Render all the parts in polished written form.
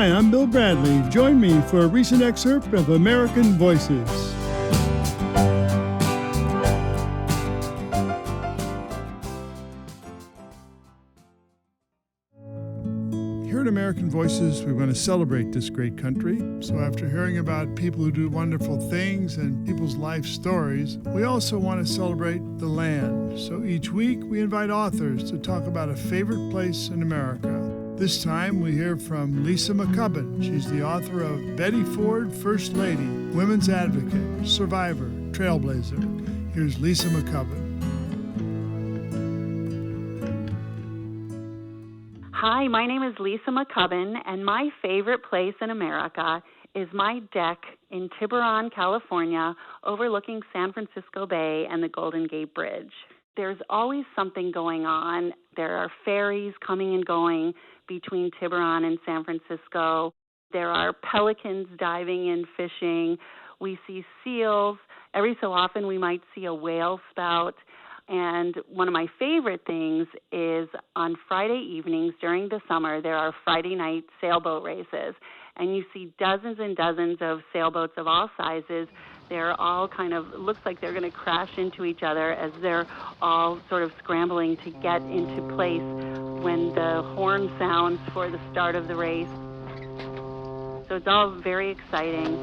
Hi, I'm Bill Bradley. Join me for a recent excerpt of American Voices. Here at American Voices, we want to celebrate this great country. So after hearing about people who do wonderful things and people's life stories, we also want to celebrate the land. So each week, we invite authors to talk about a favorite place in America. This time, we hear from Lisa McCubbin. She's the author of Betty Ford, First Lady, Women's Advocate, Survivor, Trailblazer. Here's Lisa McCubbin. Hi, my name is Lisa McCubbin, and my favorite place in America is my deck in Tiburon, California, overlooking San Francisco Bay and the Golden Gate Bridge. There's always something going on. There are ferries coming and going between Tiburon and San Francisco. There are pelicans diving and fishing. We see seals. Every so often we might see a whale spout. And one of my favorite things is on Friday evenings during the summer, there are Friday night sailboat races. And you see dozens and dozens of sailboats of all sizes. They're all kind of, looks like they're going to crash into each other as they're all sort of scrambling to get into place when the horn sounds for the start of the race. So it's all very exciting.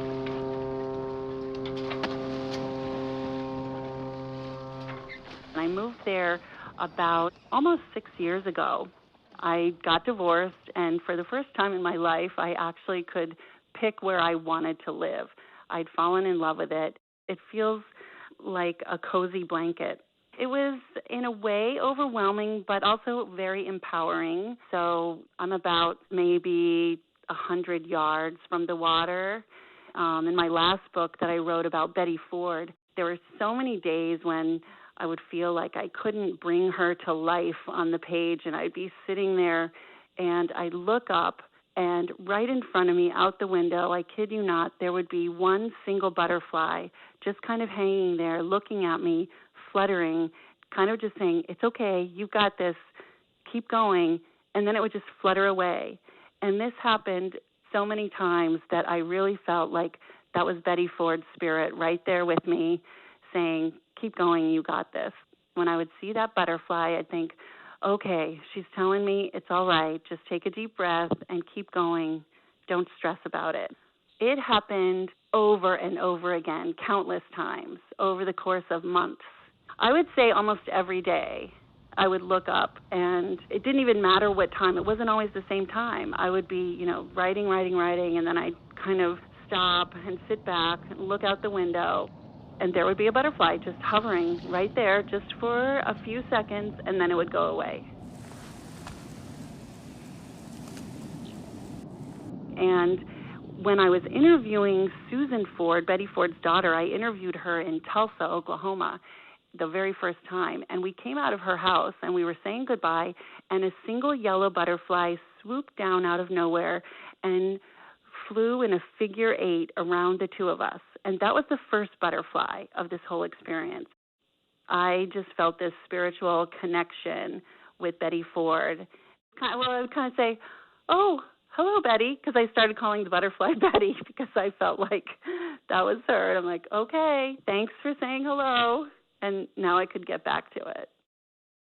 I moved there about almost 6 years ago. I got divorced, and for the first time in my life, I actually could pick where I wanted to live. I'd fallen in love with it. It feels like a cozy blanket. It was, in a way, overwhelming, but also very empowering. So I'm about maybe 100 yards from the water. In my last book that I wrote about Betty Ford, there were so many days when I would feel like I couldn't bring her to life on the page, and I'd be sitting there, and I'd look up, and right in front of me, out the window, I kid you not, there would be one single butterfly just kind of hanging there, looking at me, fluttering, kind of just saying, it's okay, you got this, keep going, and then it would just flutter away. And this happened so many times that I really felt like that was Betty Ford's spirit right there with me, saying, keep going, you got this. When I would see that butterfly, I'd think, okay, she's telling me it's all right. Just take a deep breath and keep going. Don't stress about it. It happened over and over again, countless times, over the course of months. I would say almost every day I would look up, and it didn't even matter what time. It wasn't always the same time. I would be, writing, and then I'd kind of stop and sit back and look out the window. And there would be a butterfly just hovering right there just for a few seconds, and then it would go away. And when I was interviewing Susan Ford, Betty Ford's daughter, I interviewed her in Tulsa, Oklahoma, the very first time. And we came out of her house, and we were saying goodbye, and a single yellow butterfly swooped down out of nowhere and flew in a figure 8 around the two of us. And that was the first butterfly of this whole experience. I just felt this spiritual connection with Betty Ford. I would kind of say, oh, hello, Betty, because I started calling the butterfly Betty because I felt like that was her. And I'm like, okay, thanks for saying hello. And now I could get back to it.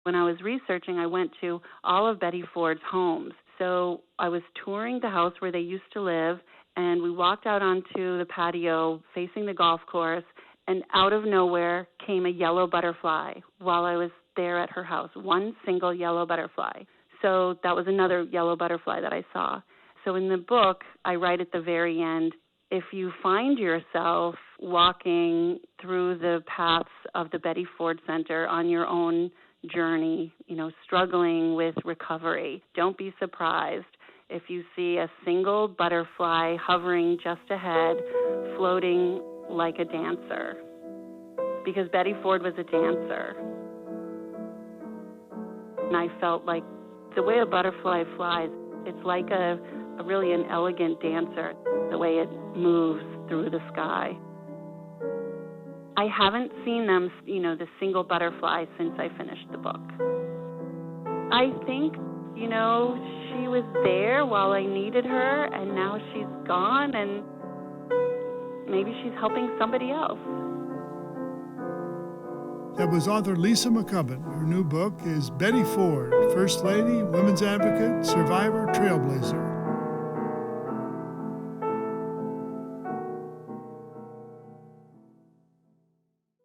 When I was researching, I went to all of Betty Ford's homes. So I was touring the house where they used to live, and we walked out onto the patio facing the golf course, and out of nowhere came a yellow butterfly while I was there at her house, one single yellow butterfly. So that was another yellow butterfly that I saw. So in the book, I write at the very end, if you find yourself walking through the paths of the Betty Ford Center on your own journey, struggling with recovery, don't be surprised if you see a single butterfly hovering just ahead, floating like a dancer. Because Betty Ford was a dancer. And I felt like the way a butterfly flies, it's like a really an elegant dancer, the way it moves through the sky. I haven't seen them, the single butterfly since I finished the book. I think, she was there there while I needed her, and now she's gone, and maybe she's helping somebody else. That was author Lisa McCubbin. Her new book is Betty Ford, First Lady, Women's Advocate, Survivor, Trailblazer.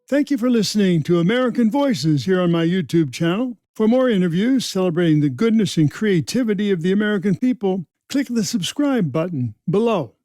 Thank you for listening to American Voices here on my YouTube channel. For more interviews celebrating the goodness and creativity of the American people, click the subscribe button below.